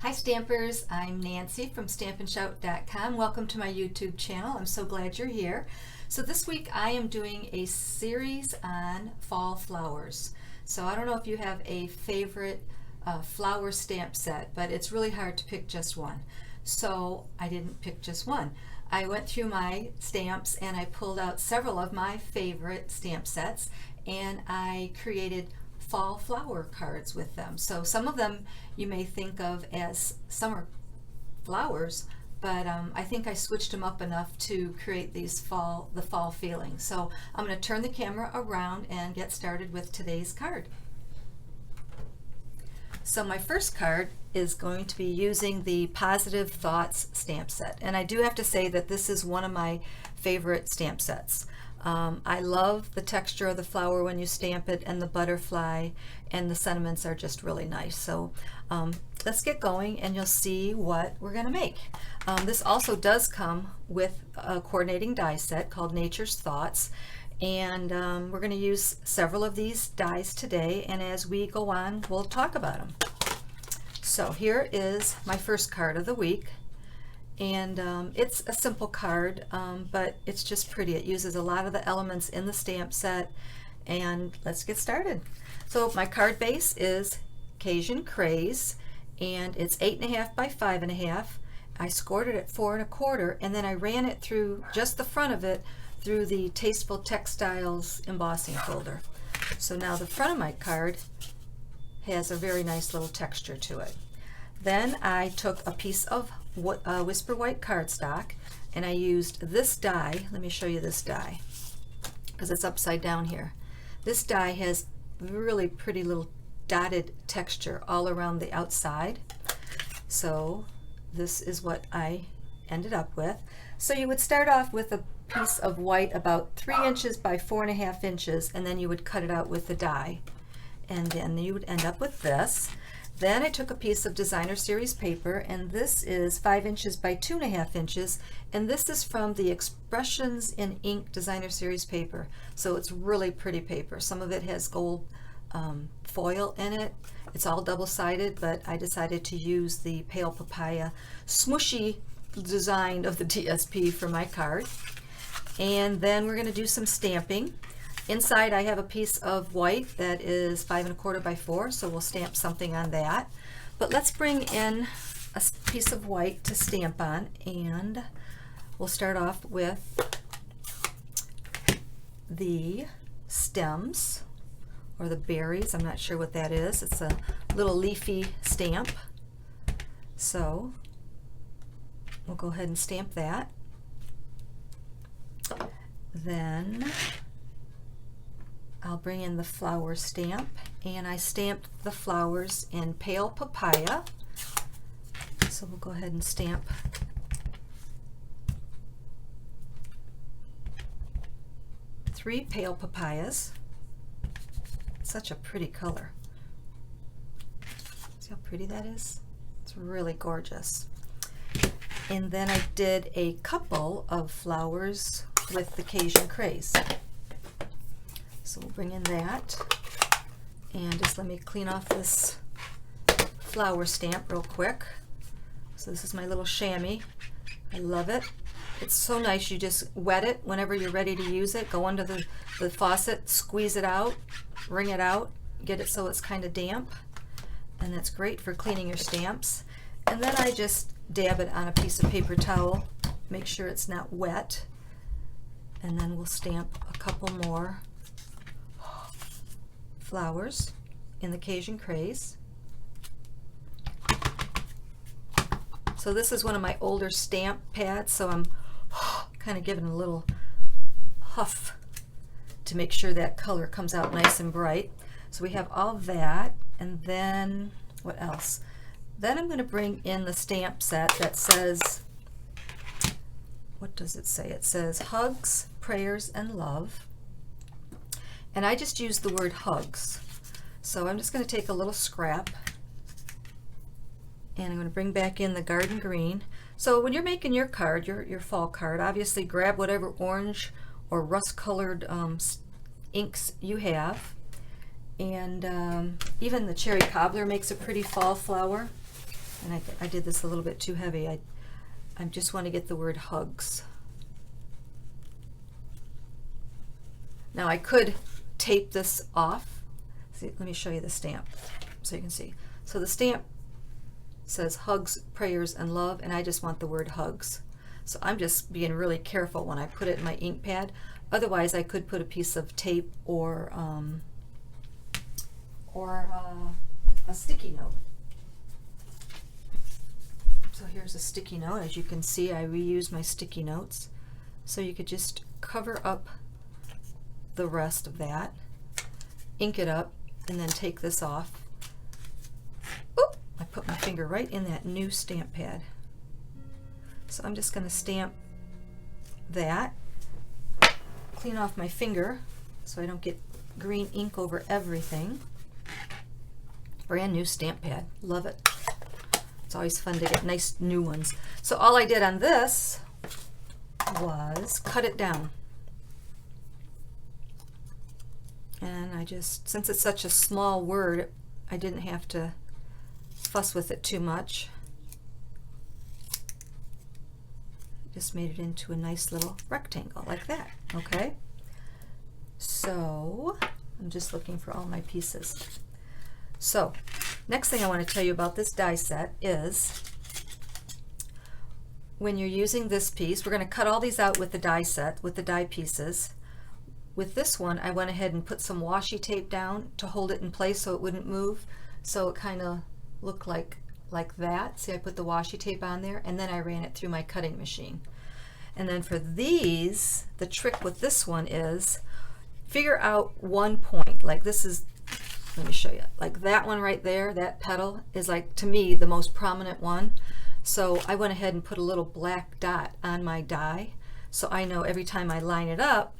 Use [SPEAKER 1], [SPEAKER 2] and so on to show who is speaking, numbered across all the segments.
[SPEAKER 1] Hi Stampers, I'm Nancy from StampandShout.com. Welcome to my YouTube channel. I'm so glad you're here. So this week I am doing a series on fall flowers. So I don't know if you have a favorite flower stamp set, but it's really hard to pick just one. So I didn't pick just one. I went through my stamps and I pulled out several of my favorite stamp sets and I created fall flower cards with them. So some of them you may think of as summer flowers, but I think I switched them up enough to create these the fall feeling. So I'm going to turn the camera around and get started with today's card. So my first card is going to be using the Positive Thoughts stamp set, and I do have to say that this is one of my favorite stamp sets. I love the texture of the flower when you stamp it, and the butterfly, and the sentiments are just really nice. So let's get going and you'll see what we're going to make. This also does come with a coordinating die set called Nature's Thoughts, and we're going to use several of these dies today, and as we go on we'll talk about them. So here is my first card of the week. And it's a simple card, but it's just pretty. It uses a lot of the elements in the stamp set, and let's get started. So my card base is Cajun Craze, and it's 8.5 by 5.5. I scored it at 4 1/4, and then I ran it through just the front of it through the Tasteful Textiles embossing folder. So now the front of my card has a very nice little texture to it. Then I took a piece of Whisper White cardstock, and I used this die. Let me show you this die because it's upside down here. This die has really pretty little dotted texture all around the outside. So this is what I ended up with. So you would start off with a piece of white about 3 inches by 4.5 inches, and then you would cut it out with the die, and then you would end up with this. Then I took a piece of Designer Series paper, and this is 5 inches by 2.5 inches, and this is from the Expressions in Ink Designer Series paper. So it's really pretty paper. Some of it has gold foil in it. It's all double-sided, but I decided to use the Pale Papaya smooshy design of the DSP for my card. And then we're going to do some stamping. Inside I have a piece of white that is 5 1/4 by 4, so we'll stamp something on that. But let's bring in a piece of white to stamp on, and we'll start off with the stems, or the berries. I'm not sure what that is. It's a little leafy stamp. So we'll go ahead and stamp that. Then I'll bring in the flower stamp, and I stamped the flowers in Pale Papaya. So we'll go ahead and stamp three Pale Papayas. Such a pretty color. See how pretty that is? It's really gorgeous. And then I did a couple of flowers with the Cajun Craze. So we'll bring in that, and just let me clean off this flower stamp real quick. So this is my little chamois. I love it. It's so nice. You just wet it whenever you're ready to use it. Go under the faucet, squeeze it out, wring it out, get it so it's kind of damp, and that's great for cleaning your stamps. And then I just dab it on a piece of paper towel, make sure it's not wet, and then we'll stamp a couple more flowers in the Cajun Craze. So this is one of my older stamp pads, so I'm kind of giving a little huff to make sure that color comes out nice and bright. So we have all that, and then what else? Then I'm going to bring in the stamp set that says, what does it say? It says Hugs, Prayers, and Love. And I just used the word hugs. So I'm just going to take a little scrap, and I'm going to bring back in the garden green. So when you're making your card, your fall card, obviously grab whatever orange or rust-colored inks you have. And even the cherry cobbler makes a pretty fall flower. and I did this a little bit too heavy. I just want to get the word hugs. Now I could tape this off. See, let me show you the stamp so you can see. So the stamp says hugs, prayers, and love, and I just want the word hugs. So I'm just being really careful when I put it in my ink pad. Otherwise, I could put a piece of tape or a sticky note. So here's a sticky note. As you can see, I reuse my sticky notes. So you could just cover up the rest of that, ink it up, and then take this off. Oop! I put my finger right in that new stamp pad. So I'm just going to stamp that, clean off my finger so I don't get green ink over everything. Brand new stamp pad. Love it. It's always fun to get nice new ones. So all I did on this was cut it down. And I just, since it's such a small word, I didn't have to fuss with it too much. Just made it into a nice little rectangle like that. Okay, so I'm just looking for all my pieces. So next thing I want to tell you about this die set is when you're using this piece, we're going to cut all these out with the die set, with the die pieces. With this one, I went ahead and put some washi tape down to hold it in place so it wouldn't move. So it kind of looked like that. See, I put the washi tape on there, and then I ran it through my cutting machine. And then for these, the trick with this one is figure out one point. Like this is, let me show you. Like that one right there, that petal is like, to me, the most prominent one. So I went ahead and put a little black dot on my die. So I know every time I line it up,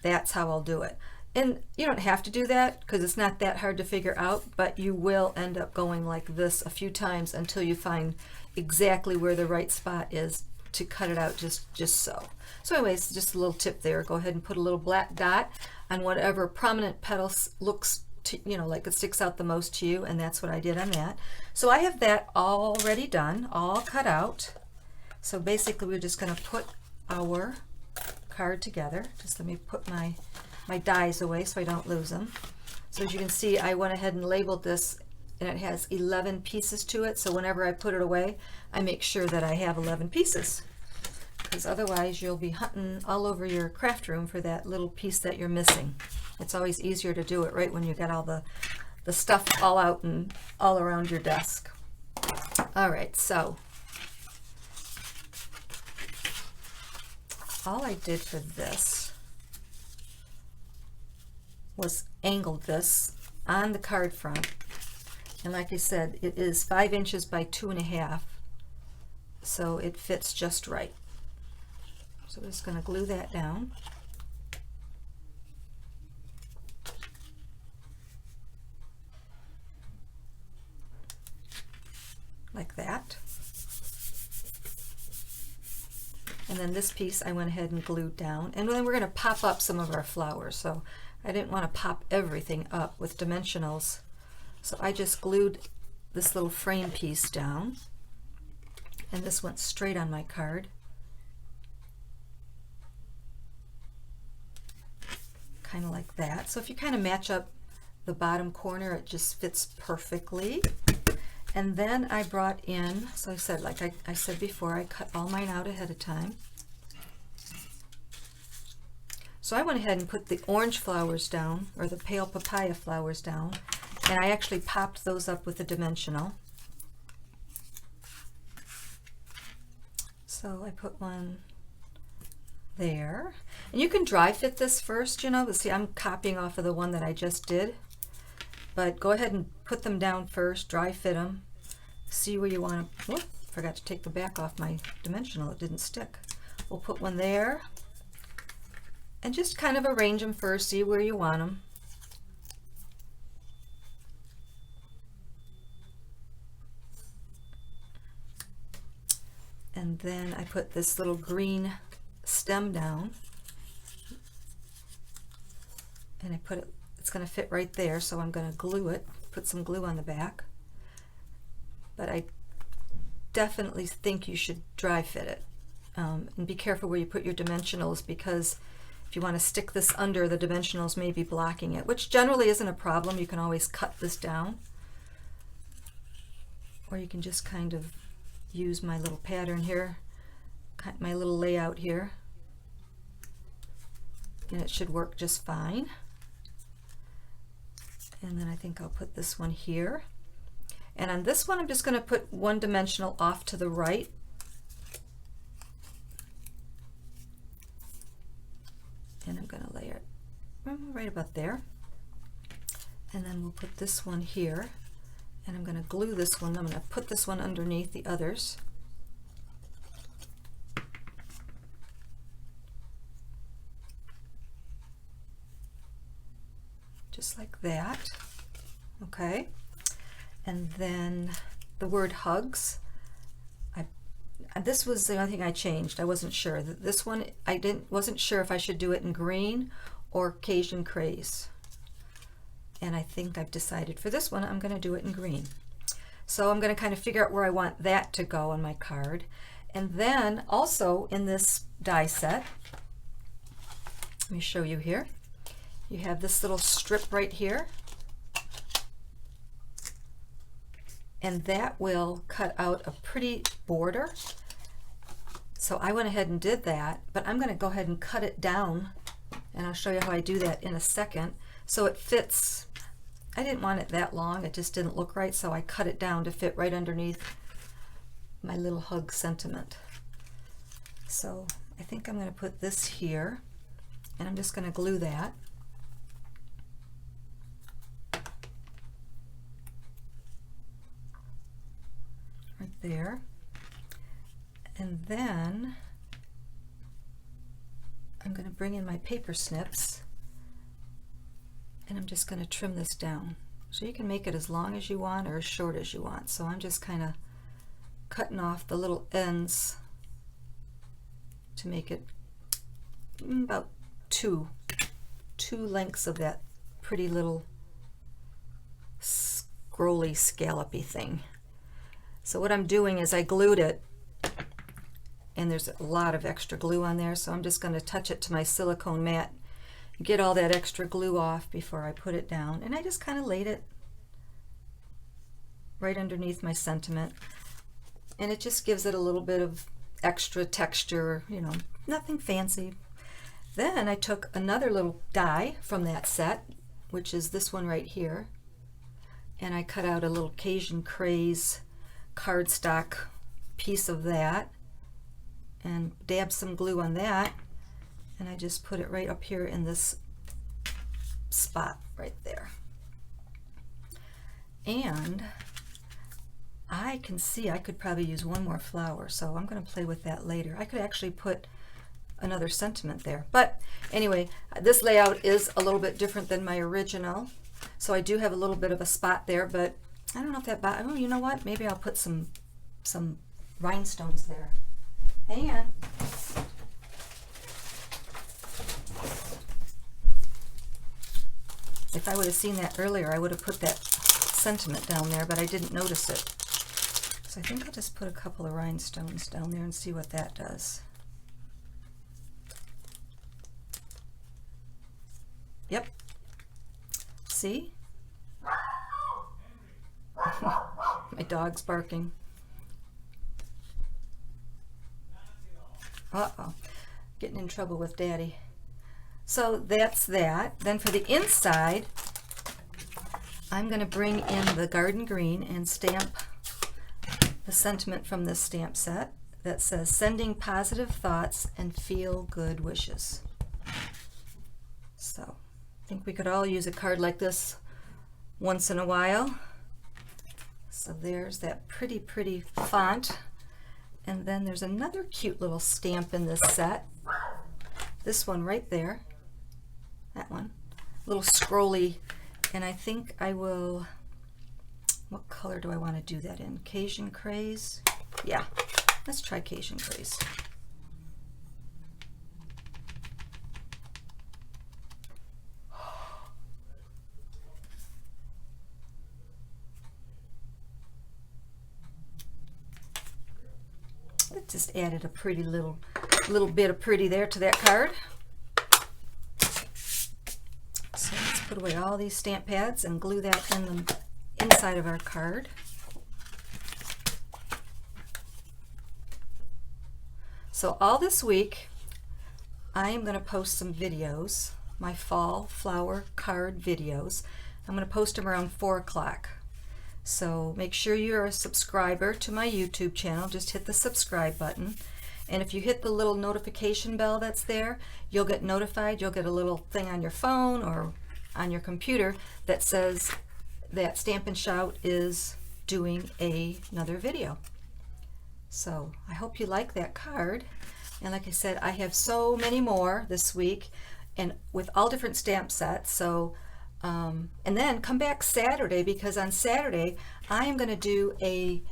[SPEAKER 1] that's how I'll do it. And you don't have to do that because it's not that hard to figure out, but you will end up going like this a few times until you find exactly where the right spot is to cut it out just so. So anyways, just a little tip there. Go ahead and put a little black dot on whatever prominent petal looks to, you know, like it sticks out the most to you, and that's what I did on that. So I have that already done, all cut out. So basically we're just going to put our card together. Just let me put my dies away so I don't lose them. So as you can see, I went ahead and labeled this, and it has 11 pieces to it. So whenever I put it away, I make sure that I have 11 pieces, because otherwise you'll be hunting all over your craft room for that little piece that you're missing. It's always easier to do it right when you got all the stuff all out and all around your desk. All right, so all I did for this was angled this on the card front, and like I said, it is 5 inches by 2.5, so it fits just right. So we're just going to glue that down. Like that. And then this piece I went ahead and glued down, and then we're going to pop up some of our flowers. So I didn't want to pop everything up with dimensionals, so I just glued this little frame piece down, and this went straight on my card. Kind of like that. So if you kind of match up the bottom corner, it just fits perfectly. And then I brought in, so I said, like I said before, I cut all mine out ahead of time. So I went ahead and put the orange flowers down, or the pale papaya flowers down, and I actually popped those up with a dimensional. So I put one there. And you can dry fit this first, you know, but see, I'm copying off of the one that I just did. But go ahead and put them down first, dry fit them, see where you want to. Whoop, forgot to take the back off my dimensional, it didn't stick. We'll put one there, and just kind of arrange them first, see where you want them. And then I put this little green stem down, and I put it, it's going to fit right there, so I'm going to glue it, put some glue on the back. But I definitely think you should dry fit it. And be careful where you put your dimensionals, because if you want to stick this under, the dimensionals may be blocking it, which generally isn't a problem. You can always cut this down, or you can just kind of use my little pattern here, my little layout here, and it should work just fine. And then I think I'll put this one here. And on this one, I'm just going to put one dimensional off to the right. And I'm going to layer it right about there. And then we'll put this one here. And I'm going to glue this one. I'm going to put this one underneath the others. Just like that. Okay. And then the word hugs. This was the only thing I changed. I wasn't sure. This one wasn't sure if I should do it in green or Cajun Craze. And I think I've decided for this one I'm going to do it in green. So I'm going to kind of figure out where I want that to go on my card. And then also in this die set, let me show you here. You have this little strip right here. And that will cut out a pretty border. So I went ahead and did that, but I'm going to go ahead and cut it down, and I'll show you how I do that in a second. So it fits. I didn't want it that long, it just didn't look right, so I cut it down to fit right underneath my little hug sentiment. So I think I'm going to put this here, and I'm just going to glue that. Right there. And then I'm going to bring in my paper snips, and I'm just going to trim this down. So you can make it as long as you want or as short as you want. So I'm just kind of cutting off the little ends to make it about two lengths of that pretty little scrolly scallopy thing. So what I'm doing is I glued it, and there's a lot of extra glue on there, so I'm just going to touch it to my silicone mat, get all that extra glue off before I put it down. And I just kind of laid it right underneath my sentiment, and it just gives it a little bit of extra texture, you know, nothing fancy. Then I took another little die from that set, which is this one right here, and I cut out a little Cajun Craze cardstock piece of that and dabbed some glue on that, and I just put it right up here in this spot right there. And I can see I could probably use one more flower, so I'm going to play with that later. I could actually put another sentiment there, but anyway, this layout is a little bit different than my original, so I do have a little bit of a spot there, but I don't know if that, oh, you know what, maybe I'll put some rhinestones there. Hang on. If I would have seen that earlier, I would have put that sentiment down there, but I didn't notice it. So I think I'll just put a couple of rhinestones down there and see what that does. Yep. See? My dog's barking. Uh-oh, getting in trouble with Daddy. So that's that. Then for the inside, I'm going to bring in the garden green and stamp the sentiment from this stamp set that says, "Sending positive thoughts and feel good wishes." So I think we could all use a card like this once in a while. So there's that pretty font. And then there's another cute little stamp in this set. This one right there. That one. A little scrolly. And I think I will, what color do I want to do that in? Cajun Craze? Yeah, let's try Cajun Craze. Just added a pretty little bit of pretty there to that card. So let's put away all these stamp pads and glue that in the inside of our card. So all this week I am going to post some videos, my fall flower card videos. I'm going to post them around 4 o'clock. So make sure you're a subscriber to my YouTube channel. Just hit the subscribe button. And if you hit the little notification bell that's there, you'll get notified. You'll get a little thing on your phone or on your computer that says that Stampin' Shout is doing another video. So I hope you like that card. And like I said, I have so many more this week and with all different stamp sets. So and then come back Saturday, because on Saturday I am going to do a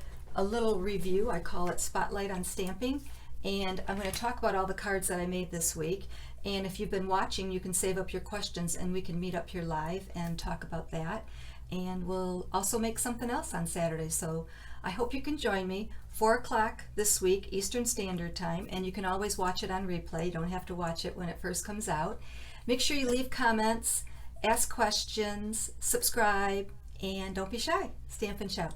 [SPEAKER 1] little review. I call it Spotlight on Stamping, and I'm going to talk about all the cards that I made this week. And if you've been watching, you can save up your questions and we can meet up here live and talk about that. And we'll also make something else on Saturday. So I hope you can join me 4 o'clock this week Eastern Standard Time, and you can always watch it on replay. You don't have to watch it when it first comes out. Make sure you leave comments, ask questions, subscribe, and don't be shy. Stampin' Shout.